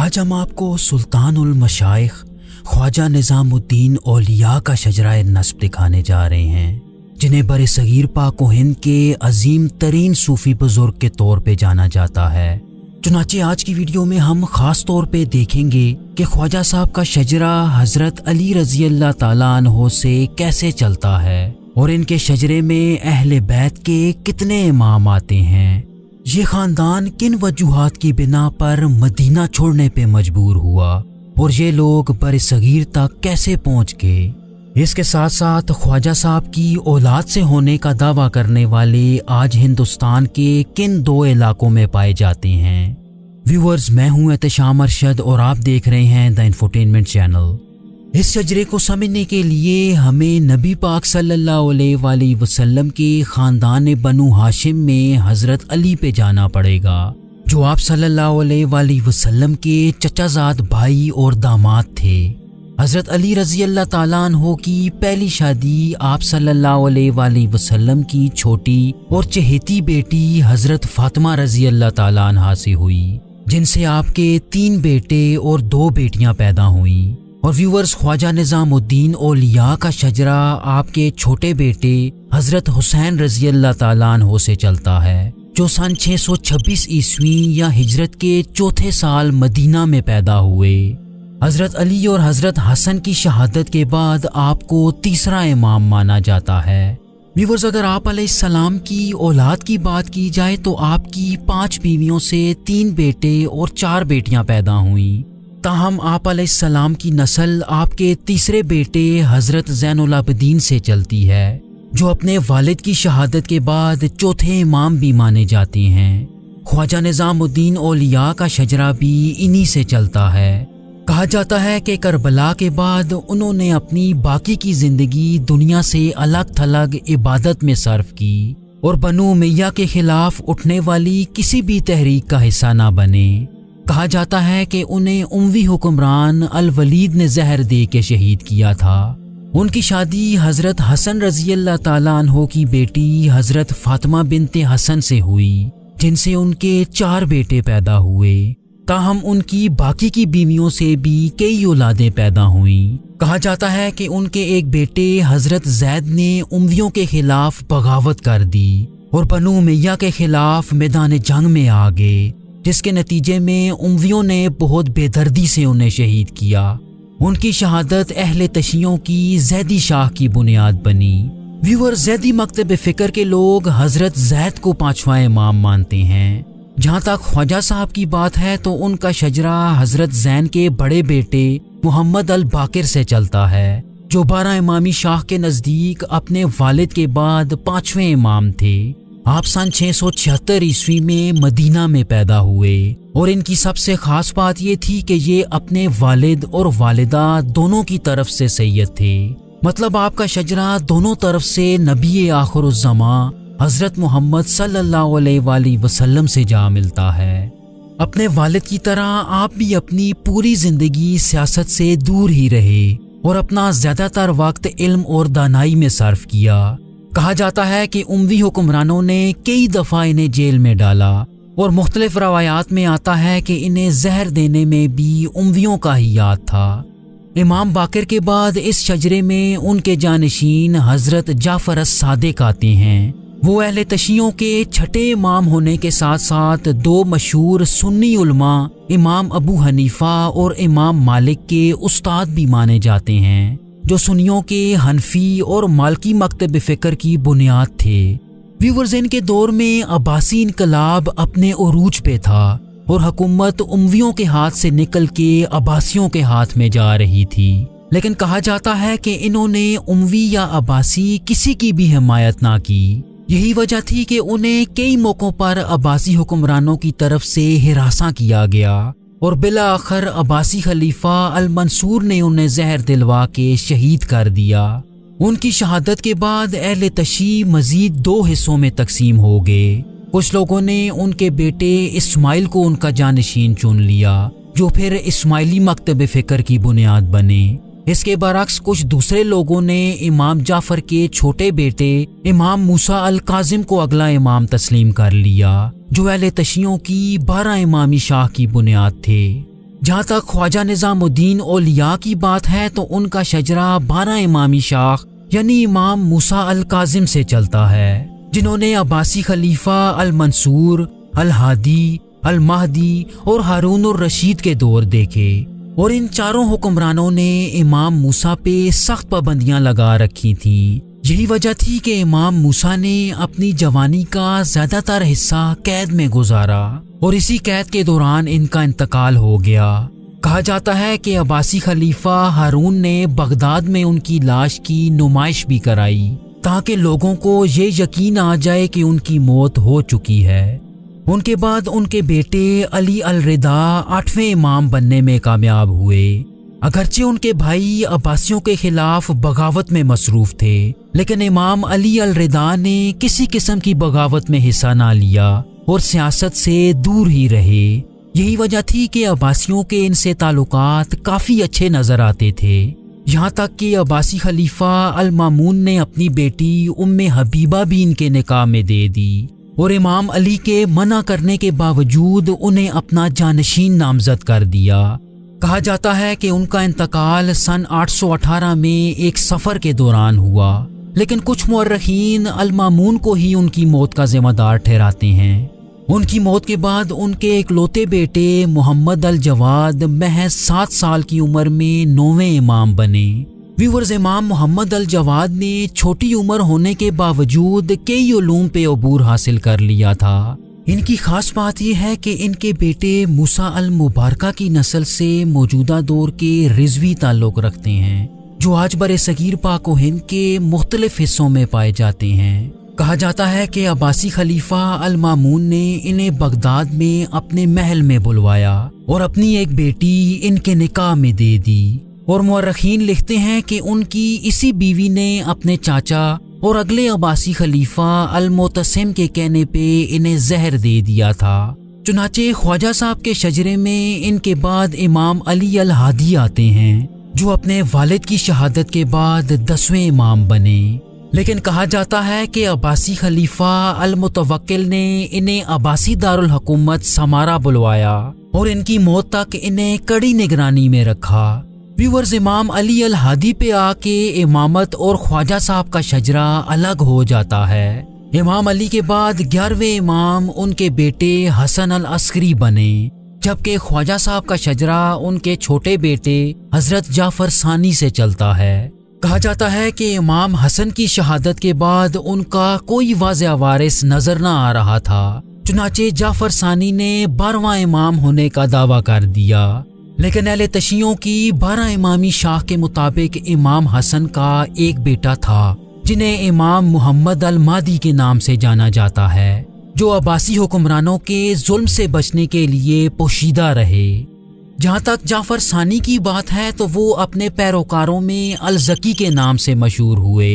आज हम आपको सुल्तानुल मशाइख ख्वाजा निज़ामुद्दीन औलिया का शजराए नस्ब दिखाने जा रहे हैं, जिन्हें बरे सगीर पाक व हिंद के अजीम तरीन सूफी बुजुर्ग के तौर पे जाना जाता है। चुनाचे आज की वीडियो में हम खास तौर पे देखेंगे कि ख्वाजा साहब का शजरा हजरत अली रजी अल्लाह ताला अन्हो से कैसे चलता है और इनके शजरे में अहले बैत के कितने इमाम आते हैं। ये खानदान किन वजूहात की बिना पर मदीना छोड़ने पे मजबूर हुआ और ये लोग बरे सगीर तक कैसे पहुंच गए। इसके साथ साथ ख्वाजा साहब की औलाद से होने का दावा करने वाले आज हिंदुस्तान के किन दो इलाकों में पाए जाते हैं। व्यूअर्स, मैं हूं एहतशाम अरशद और आप देख रहे हैं द इंफोटेनमेंट चैनल। इस शजरे को समझने के लिए हमें नबी पाक सल्लल्लाहु अलैहि वसल्लम के खानदान बनु हाशिम में हजरत अली पे जाना पड़ेगा, जो आप सल्लल्लाहु अलैहि वसल्लम के चचाजाद भाई और दामाद थे। हजरत अली रजी अल्लाह ताला अन्हो की पहली शादी आप सल्लल्लाहु अलैहि वसल्लम की छोटी और चहेती बेटी हजरत फातिमा रजी अल्लाह ताला अन्हा से हुई, जिनसे आपके 3 बेटे और 2 बेटियां पैदा हुई। और व्यूअर्स, ख्वाजा निज़ामुद्दीन औलिया का शजरा आपके छोटे बेटे हजरत हुसैन रजी अल्लाह ताला अन्हो से चलता है, जो सन 626 ईस्वी या हिजरत के चौथे साल मदीना में पैदा हुए। हजरत अली और हजरत हसन की शहादत के बाद आपको तीसरा इमाम माना जाता है। व्यूअर्स, अगर आप अलैहिस्सलाम की औलाद की बात की जाए तो आपकी 5 बीवियों से 3 बेटे और 4 बेटियां पैदा हुईं। ताहम आप अलैहिस्सलाम की नस्ल आपके तीसरे बेटे हजरत ज़ैनुल आबिदीन से चलती है, जो अपने वालिद की शहादत के बाद चौथे इमाम भी माने जाते हैं। ख्वाजा निज़ामुद्दीन औलिया का शजरा भी इन्हीं से चलता है। कहा जाता है कि करबला के बाद उन्होंने अपनी बाकी की जिंदगी दुनिया से अलग थलग इबादत में सर्फ की और बनु उमैया के खिलाफ उठने वाली किसी भी तहरीक का हिस्सा ना बने। कहा जाता है कि उन्हें उमवी हुक्मरान अल वलीद ने जहर दे के शहीद किया था। उनकी शादी हजरत हसन रजी अल्लाह ताला अन्हो की बेटी हजरत फातिमा बिनते हसन से हुई, जिनसे उनके 4 बेटे पैदा हुए। ताहम उनकी बाकी की बीवियों से भी कई औलादें पैदा हुईं। कहा जाता है कि उनके एक बेटे हजरत जैद ने उमवियों के खिलाफ बगावत कर दी और बनु उमैया के खिलाफ मैदान जंग में आ गए, जिसके नतीजे में उमवियों ने बहुत बेदर्दी से उन्हें शहीद किया। उनकी शहादत अहले तशियों की जैदी शाह की बुनियाद बनी। व्यूअर, जैदी मकतब फ़िक्र के लोग हजरत जैद को 5वां इमाम मानते हैं। जहाँ तक ख्वाजा साहब की बात है तो उनका शजरा हजरत जैन के बड़े बेटे मोहम्मद अल बाकिर से चलता है, जो 12 इमामी शाह के नज़दीक अपने वालिद के बाद 5वें इमाम थे। आप सन 676 ईस्वी में मदीना में पैदा हुए और इनकी सबसे खास बात ये थी कि ये अपने वालिद और वालिदा दोनों की तरफ से सैयद थे। मतलब आपका शजरा दोनों तरफ से नबी आखिरुज़्ज़मा हजरत मोहम्मद सल्लल्लाहु अलैहि वसल्लम से जा मिलता है। अपने वालिद की तरह आप भी अपनी पूरी जिंदगी सियासत से दूर ही रहे और अपना ज्यादातर वक्त इल्म और दानाई में सर्फ किया। कहा जाता है कि उमवी हुक्मरानों ने कई दफ़ा इन्हें जेल में डाला और मुख्तलिफ रवायात में आता है कि इन्हें जहर देने में भी उमवियों का ही याद था। इमाम बाकिर के बाद इस शजरे में उनके जानशीन हजरत जाफर अस-सादिक आते हैं। वो अहले तशियों के 6ठे इमाम होने के साथ साथ 2 मशहूर सुन्नी उलमा इमाम अबू हनीफा और इमाम मालिक के उस्ताद भी माने जाते हैं, जो सुन्नियों के हनफी और मालकी मकतब फ़िक्र की बुनियाद थे। व्यूअर्स, इनके दौर में अब्बासी इनकलाब अपने उरूज पे था और हुकूमत उमवियों के हाथ से निकल के अब्बासियों के हाथ में जा रही थी। लेकिन कहा जाता है कि इन्होंने उमवी या अब्बासी किसी की भी हिमायत ना की। यही वजह थी कि उन्हें कई मौक़ों पर अब्बासी हुक्मरानों की तरफ से हिरासा किया गया और बिला आखिर अब्बासी खलीफा अल मंसूर ने उन्हें जहर दिलवा के शहीद कर दिया। उनकी शहादत के बाद अहले तशी मजीद 2 हिस्सों में तकसीम हो गए। कुछ लोगों ने उनके बेटे इस्माइल को उनका जानशीन चुन लिया, जो फिर इस्माइली मकतब फ़िक्र की बुनियाद बने। इसके बरक्स कुछ दूसरे लोगों ने इमाम जाफर के छोटे बेटे इमाम मूसा अल काजिम को अगला इमाम तस्लीम कर लिया, जो अहले तशियों की 12 इमामी शाह की बुनियाद थे। जहाँ तक ख्वाजा निज़ामुद्दीन औलिया की बात है तो उनका शजरा 12 इमामी शाख यानी इमाम मूसा अल काजिम से चलता है, जिन्होंने अब्बासी खलीफा अल मंसूर, अल हादी, अल महदी और हारून और रशीद के दौर देखे। और इन चारों हुक्मरानों ने इमाम मूसा पे सख्त पाबंदियां लगा रखी थीं। यही वजह थी कि इमाम मूसा ने अपनी जवानी का ज्यादातर हिस्सा कैद में गुजारा और इसी कैद के दौरान इनका इंतकाल हो गया। कहा जाता है कि अब्बासी खलीफा हारून ने बगदाद में उनकी लाश की नुमाइश भी कराई ताकि लोगों को ये यकीन आ जाए कि उनकी मौत हो चुकी है। उनके बाद उनके बेटे अली अल रिदा 8वें इमाम बनने में कामयाब हुए। अगरचे उनके भाई अब्बासियों के खिलाफ बगावत में मसरूफ थे, लेकिन इमाम अली अल रिदा ने किसी किस्म की बगावत में हिस्सा ना लिया और सियासत से दूर ही रहे। यही वजह थी कि अब्बासियों के इनसे ताल्लुकात काफ़ी अच्छे नज़र आते थे। यहाँ तक कि अब्बासी खलीफा अल मामून ने अपनी बेटी उम्मे हबीबा भी इनके निकाह में दे दी और इमाम अली के मना करने के बावजूद उन्हें अपना जानशीन नामजद कर दिया। कहा जाता है कि उनका इंतकाल सन 818 में एक सफ़र के दौरान हुआ, लेकिन कुछ मुअर्रिखीन अल मामून को ही उनकी मौत का जिम्मेदार ठहराते हैं। उनकी मौत के बाद उनके इकलौते बेटे मोहम्मद अल जवाद महज 7 साल की उम्र में 9वें इमाम बने। व्यूअर्स, इमाम मोहम्मद अल जवाद ने छोटी उम्र होने के बावजूद कई उलूम पे अबूर हासिल कर लिया था। इनकी खास बात यह है कि इनके बेटे मूसा अल मुबारका की नस्ल से मौजूदा दौर के रिजवी ताल्लुक रखते हैं, जो आज बरे सगीर पाक व हिंद के मुख्तलिफ हिस्सों में पाए जाते हैं। कहा जाता है कि अब्बासी खलीफा अल मामून ने इन्हें बगदाद में अपने महल में बुलवाया और अपनी एक बेटी इनके निकाह में दे दी। और मुअर्रिखीन लिखते हैं कि उनकी इसी बीवी ने अपने चाचा और अगले अब्बासी खलीफा अल मोतसिम के कहने पे इन्हें जहर दे दिया था। चुनाचे ख्वाजा साहब के शजरे में इनके बाद इमाम अली अल हादी आते हैं, जो अपने वालिद की शहादत के बाद 10वें इमाम बने। लेकिन कहा जाता है कि अब्बासी खलीफा अल मुतवक्किल ने इन्हें अब्बासी दारुल हुकूमत समारा बुलवाया और इनकी मौत तक इन्हें कड़ी निगरानी में रखा। व्यूअर्स, इमाम अली अल हादी पे आके इमामत और ख्वाजा साहब का शजरा अलग हो जाता है। इमाम अली के बाद 11वें इमाम उनके बेटे हसन अल अस्करी बने, जबकि ख्वाजा साहब का शजरा उनके छोटे बेटे हजरत जाफर सानी से चलता है। कहा जाता है कि इमाम हसन की शहादत के बाद उनका कोई वाज़ेह वारिस नजर न आ रहा था। चुनाचे जाफर सानी ने 12वां इमाम होने का दावा कर दिया, लेकिन अहले तशीयों की 12 इमामी शाख के मुताबिक इमाम हसन का एक बेटा था, जिन्हें इमाम मुहम्मद अल मादी के नाम से जाना जाता है, जो अब्बासी हुक्मरानों के जुल्म से बचने के लिए पोशीदा रहे। जहाँ तक जाफर सानी की बात है तो वो अपने पैरोकारों में अल ज़की के नाम से मशहूर हुए।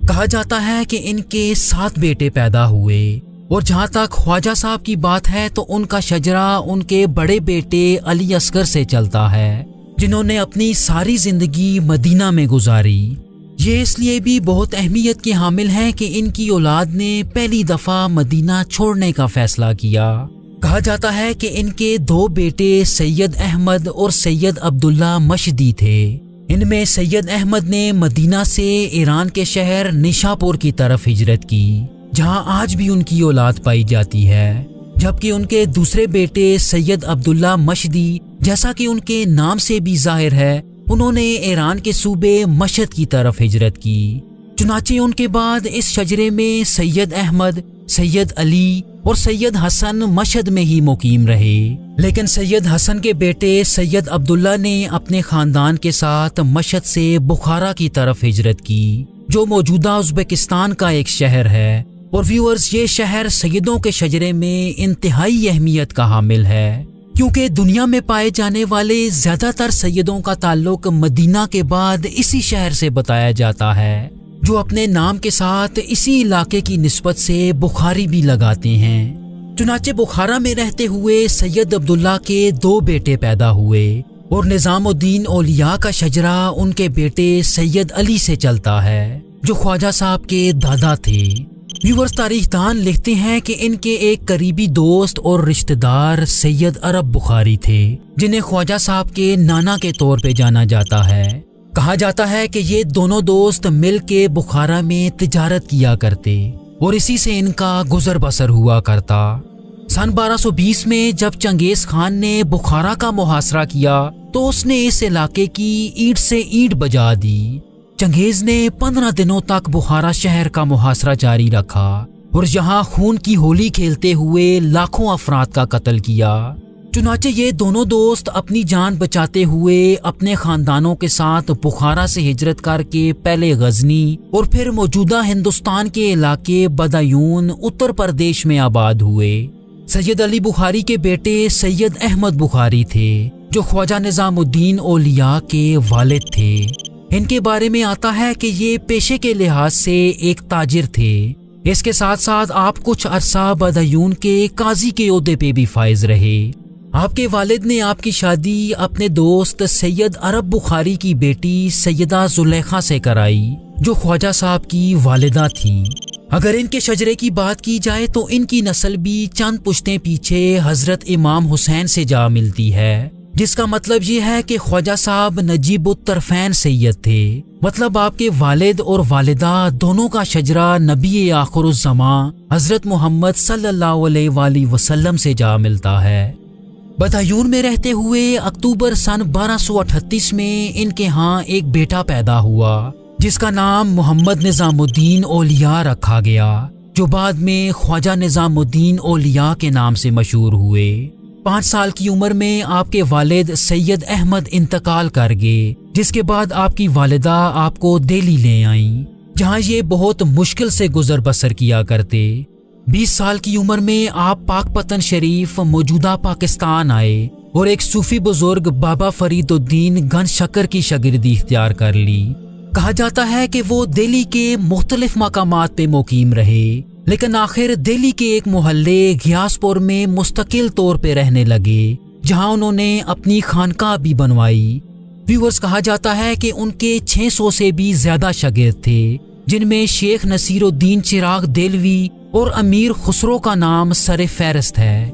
कहा जाता है कि इनके 7 बेटे पैदा हुए। और जहाँ तक ख्वाजा साहब की बात है तो उनका शजरा उनके बड़े बेटे अली असगर से चलता है, जिन्होंने अपनी सारी जिंदगी मदीना में गुजारी। ये इसलिए भी बहुत अहमियत के हामिल हैं कि इनकी औलाद ने पहली दफा मदीना छोड़ने का फैसला किया। कहा जाता है कि इनके 2 बेटे सैयद अहमद और सैयद अब्दुल्ला मशदी थे। इनमें सैयद अहमद ने मदीना से ईरान के शहर निशापुर की तरफ हिजरत की, जहां आज भी उनकी औलाद पाई जाती है, जबकि उनके दूसरे बेटे सैयद अब्दुल्ला मशदी, जैसा कि उनके नाम से भी जाहिर है, उन्होंने ईरान के सूबे मशहद की तरफ हिजरत की। चुनाचे उनके बाद इस शजरे में सैयद अहमद, सैयद अली और सैयद हसन मशहद में ही मुकीम रहे। लेकिन सैयद हसन के बेटे सैयद अब्दुल्ला ने अपने खानदान के साथ मशहद से बुखारा की तरफ हिजरत की, जो मौजूदा उज़्बेकिस्तान का एक शहर है। और व्यूअर्स, ये शहर सैयदों के शजरे में इंतहाई अहमियत का हामिल है, क्योंकि दुनिया में पाए जाने वाले ज्यादातर सैयदों का ताल्लुक मदीना के बाद इसी शहर से बताया जाता है, जो अपने नाम के साथ इसी इलाके की निस्बत से बुखारी भी लगाते हैं। चुनाचे बुखारा में रहते हुए सैयद अब्दुल्ला के 2 बेटे पैदा हुए और निज़ामुद्दीन औलिया का शजरा उनके बेटे सैयद अली से चलता है, जो ख्वाजा साहब के दादा थे। व्यूअर्स, तारीखदान लिखते हैं कि इनके एक करीबी दोस्त और रिश्तेदार सैयद अरब बुखारी थे, जिन्हें ख्वाजा साहब के नाना के तौर पे जाना जाता है। कहा जाता है कि ये दोनों दोस्त मिल के बुखारा में तिजारत किया करते और इसी से इनका गुजर बसर हुआ करता। सन 1220 में जब चंगेज खान ने बुखारा का मुहासरा किया तो उसने इस इलाके की ईंट से ईंट बजा दी। चंगेज ने 15 दिनों तक बुखारा शहर का मुहासरा जारी रखा और यहाँ खून की होली खेलते हुए लाखों अफराद का कत्ल किया। चुनाचे ये दोनों दोस्त अपनी जान बचाते हुए अपने खानदानों के साथ बुखारा से हिजरत करके पहले गजनी और फिर मौजूदा हिंदुस्तान के इलाके बदायून उत्तर प्रदेश में आबाद हुए। सैयद अली बुखारी के बेटे सैयद अहमद बुखारी थे, जो ख्वाजा निजामुद्दीन औलिया के वालिद थे। इनके बारे में आता है कि ये पेशे के लिहाज से एक ताजिर थे। इसके साथ साथ आप कुछ अरसा बदायून के काजी के ओहदे पे भी फाइज रहे। आपके वालिद ने आपकी शादी अपने दोस्त सैयद अरब बुखारी की बेटी सैयदा जुलेखा से कराई, जो ख्वाजा साहब की वालिदा थीं। अगर इनके शजरे की बात की जाए तो इनकी नस्ल भी चंद पुश्तें पीछे हजरत इमाम हुसैन से जा मिलती है, जिसका मतलब ये है कि ख्वाजा साहब नजीबुत्तरफैन सैयद थे। मतलब आपके वालिद और वालिदा दोनों का शजरा नबी आखिरुज़्ज़मा हजरत मोहम्मद सल्लल्लाहु अलैहि वसल्लम से जा मिलता है। बदायून में रहते हुए अक्टूबर सन 1238 में इनके यहाँ एक बेटा पैदा हुआ, जिसका नाम मोहम्मद निजामुद्दीन औलिया रखा गया, जो बाद में ख्वाजा निजामुद्दीन औलिया के नाम से मशहूर हुए। 5 साल की उम्र में आपके वालिद सैयद अहमद इंतकाल कर गए, जिसके बाद आपकी वालिदा आपको दिल्ली ले आईं, जहाँ ये बहुत मुश्किल से गुजर बसर किया करते। 20 साल की उम्र में आप पाकपतन शरीफ मौजूदा पाकिस्तान आए और एक सूफी बुजुर्ग बाबा फरीदुद्दीन गन शक्कर की शागिर्दी इख्तियार कर ली। कहा जाता है कि वो दिल्ली के मुख्तलिफ मकामात पे मुकीम रहे, लेकिन आखिर दिल्ली के एक मोहल्ले घियासपुर में मुस्तकिल तौर पे रहने लगे, जहां उन्होंने अपनी खानकाह भी बनवाई। व्यूअर्स, कहा जाता है कि उनके 600 से भी ज्यादा शागिर्द थे, जिनमें शेख नसीरुद्दीन चिराग देलवी और अमीर खुसरो का नाम सरे फहरिस्त है।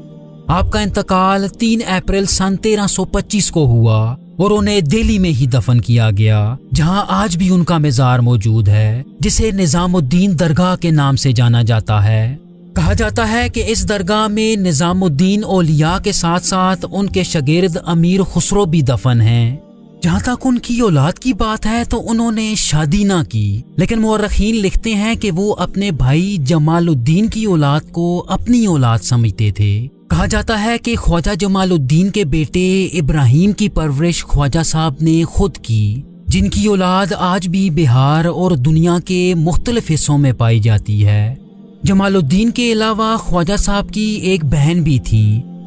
आपका इंतकाल 3 अप्रैल सन 1325 को हुआ और उन्हें दिल्ली में ही दफन किया गया, जहां आज भी उनका मज़ार मौजूद है, जिसे निजामुद्दीन दरगाह के नाम से जाना जाता है। कहा जाता है कि इस दरगाह में निजामुद्दीन औलिया के साथ साथ उनके शागिर्द अमीर खुसरो भी दफन हैं। जहाँ तक उनकी औलाद की बात है तो उन्होंने शादी ना की, लेकिन मुअर्रिखीन लिखते हैं कि वो अपने भाई जमालुद्दीन की औलाद को अपनी औलाद समझते थे। कहा जाता है कि ख्वाजा जमालुद्दीन के बेटे इब्राहिम की परवरिश ख्वाजा साहब ने खुद की, जिनकी औलाद आज भी बिहार और दुनिया के मुख्तलिफ हिस्सों में पाई जाती है। जमालुद्दीन के अलावा ख्वाजा साहब की एक बहन भी थी,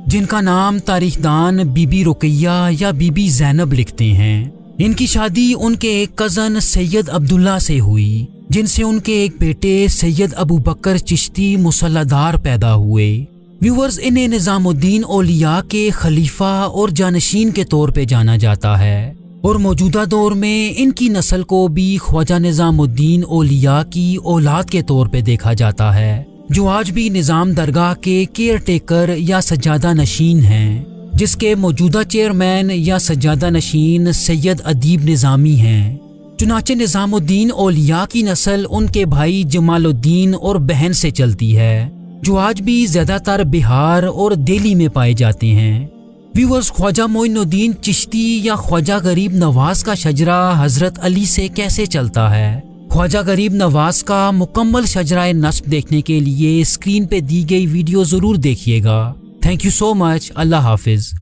जिनका नाम तारीखदान बीबी रुकैया या बीबी जैनब लिखते हैं। इनकी शादी उनके एक कज़न सैयद अब्दुल्ला से हुई, जिनसे उनके एक बेटे सैयद अबू बकर चिश्ती मुसल्लादार पैदा हुए। व्यूअर्स, इन्हें निजामुद्दीन औलिया के खलीफा और जानशीन के तौर पे जाना जाता है और मौजूदा दौर में इनकी नस्ल को भी ख्वाजा निजामुद्दीन औलिया की औलाद के तौर पे देखा जाता है, जो आज भी निज़ाम दरगाह के केयर टेकर या सज्जादा नशीन हैं, जिसके मौजूदा चेयरमैन या सज्जादा नशीन सैयद अदीब निज़ामी हैं। चुनाचे निज़ामुद्दीन औलिया की नस्ल उनके भाई जमालुद्दीन और बहन से चलती है, जो आज भी ज़्यादातर बिहार और दिल्ली में पाए जाते हैं। व्यूअर्स, ख्वाजा मोइनुद्दीन चिश्ती या ख्वाजा गरीब नवाज का शजरा हजरत अली से कैसे चलता है? ख्वाजा गरीब नवाज का मुकम्मल शजराए नस्ब देखने के लिए स्क्रीन पे दी गई वीडियो ज़रूर देखिएगा। Thank you so much. Allah हाफिज़।